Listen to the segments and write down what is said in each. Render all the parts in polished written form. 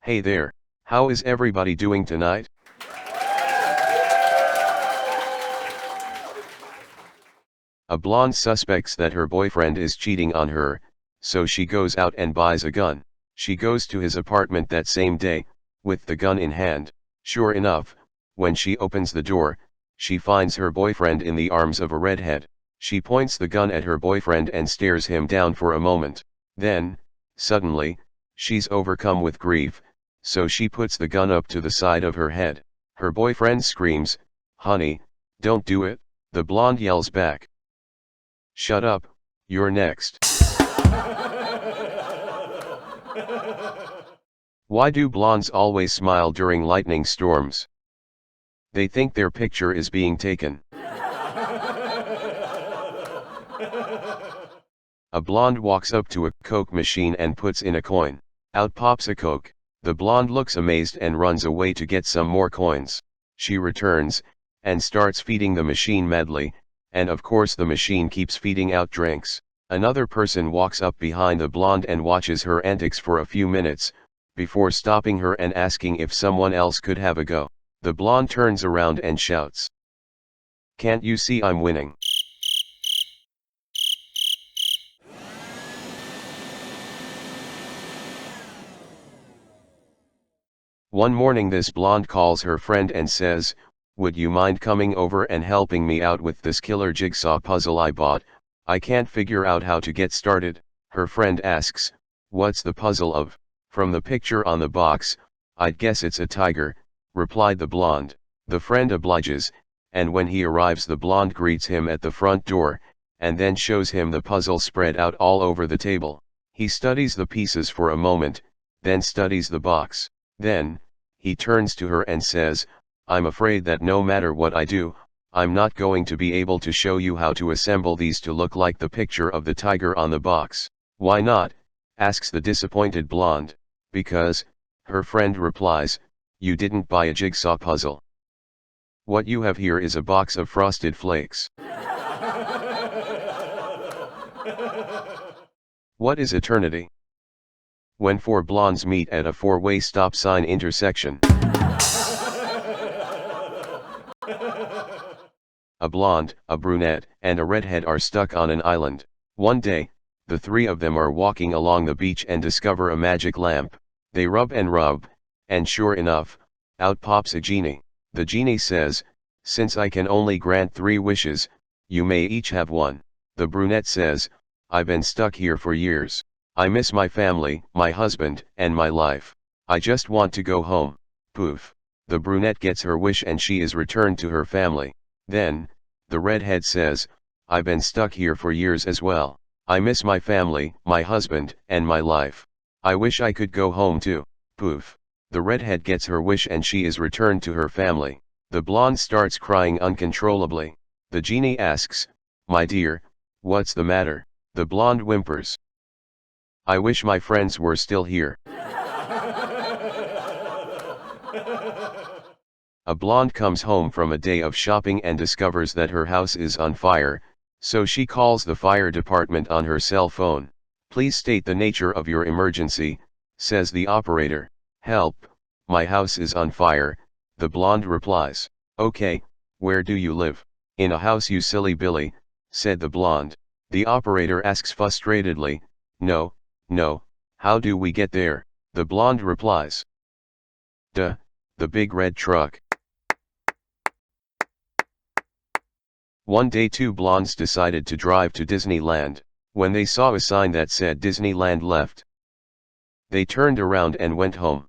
Hey there, how is everybody doing tonight? A blonde suspects that her boyfriend is cheating on her, so she goes out and buys a gun. She goes to his apartment that same day, with the gun in hand. Sure enough, when she opens the door, she finds her boyfriend in the arms of a redhead. She points the gun at her boyfriend and stares him down for a moment. Then, suddenly, she's overcome with grief, so she puts the gun up to the side of her head. Her boyfriend screams, "Honey, don't do it," the blonde yells back. "Shut up, you're next." Why do blondes always smile during lightning storms? They think their picture is being taken. A blonde walks up to a Coke machine and puts in a coin. Out pops a Coke. The blonde looks amazed and runs away to get some more coins. She returns, and starts feeding the machine madly, and of course the machine keeps feeding out drinks. Another person walks up behind the blonde and watches her antics for a few minutes, before stopping her and asking if someone else could have a go. The blonde turns around and shouts, "Can't you see I'm winning?" One morning this blonde calls her friend and says, "Would you mind coming over and helping me out with this killer jigsaw puzzle I bought? I can't figure out how to get started." Her friend asks, "What's the puzzle of?" "From the picture on the box, I'd guess it's a tiger," replied the blonde. The friend obliges, and when he arrives the blonde greets him at the front door, and then shows him the puzzle spread out all over the table. He studies the pieces for a moment, then studies the box. Then, he turns to her and says, "I'm afraid that no matter what I do, I'm not going to be able to show you how to assemble these to look like the picture of the tiger on the box." "Why not?" asks the disappointed blonde. "Because," her friend replies, "you didn't buy a jigsaw puzzle. What you have here is a box of frosted flakes." What is eternity? When four blondes meet at a four-way stop sign intersection. A blonde, a brunette, and a redhead are stuck on an island. One day, the three of them are walking along the beach and discover a magic lamp. They rub, and sure enough, out pops a genie. The genie says, "Since I can only grant 3 wishes, you may each have one." The brunette says, "I've been stuck here for years. I miss my family, my husband, and my life. I just want to go home." Poof. The brunette gets her wish and she is returned to her family. Then, the redhead says, "I've been stuck here for years as well. I miss my family, my husband, and my life. I wish I could go home too." Poof. The redhead gets her wish and she is returned to her family. The blonde starts crying uncontrollably. The genie asks, "My dear, what's the matter?" The blonde whimpers, "I wish my friends were still here." A blonde comes home from a day of shopping and discovers that her house is on fire, so she calls the fire department on her cell phone. "Please state the nature of your emergency," says the operator. "Help, my house is on fire," the blonde replies. "Okay, where do you live?" "In a house, you silly Billy," said the blonde. The operator asks frustratedly, No, how do we get there?" The blonde replies, "Duh, the big red truck." One day 2 blondes decided to drive to Disneyland. When they saw a sign that said Disneyland left, they turned around and went home.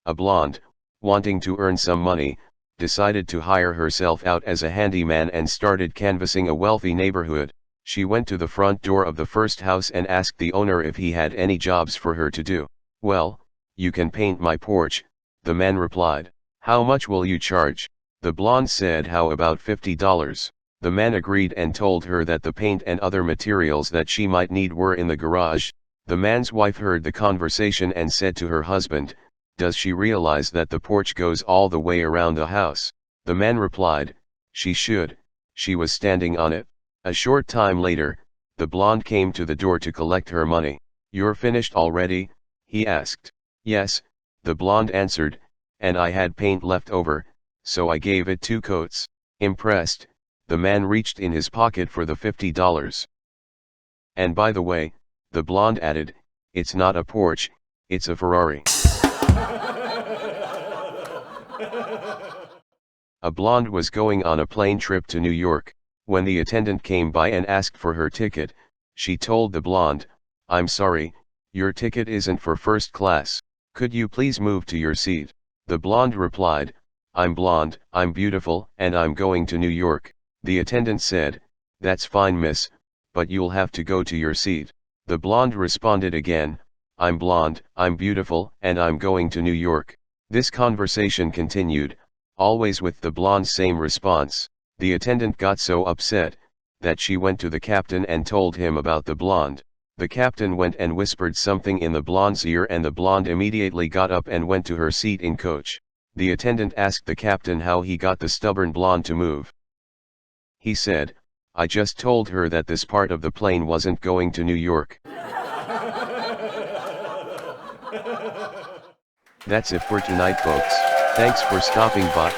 A blonde, wanting to earn some money, decided to hire herself out as a handyman and started canvassing a wealthy neighborhood. She went to the front door of the first house and asked the owner if he had any jobs for her to do. "Well, you can paint my porch," the man replied. "How much will you charge?" The blonde said, "How about $50? The man agreed and told her that the paint and other materials that she might need were in the garage. The man's wife heard the conversation and said to her husband, "Does she realize that the porch goes all the way around the house?" The man replied, "She should, she was standing on it." A short time later, the blonde came to the door to collect her money. "You're finished already?" he asked. "Yes," the blonde answered, "and I had paint left over, so I gave it 2 coats." Impressed, the man reached in his pocket for the $50. "And by the way," the blonde added, "it's not a Porsche, it's a Ferrari." A blonde was going on a plane trip to New York. When the attendant came by and asked for her ticket, she told the blonde, "I'm sorry, your ticket isn't for first class. Could you please move to your seat?" The blonde replied, "I'm blonde, I'm beautiful, and I'm going to New York." The attendant said, "That's fine, miss, but you'll have to go to your seat." The blonde responded again, "I'm blonde, I'm beautiful, and I'm going to New York." This conversation continued, always with the blonde's same response. The attendant got so upset, that she went to the captain and told him about the blonde. The captain went and whispered something in the blonde's ear, and the blonde immediately got up and went to her seat in coach. The attendant asked the captain how he got the stubborn blonde to move. He said, "I just told her that this part of the plane wasn't going to New York." That's it for tonight, folks. Thanks for stopping by.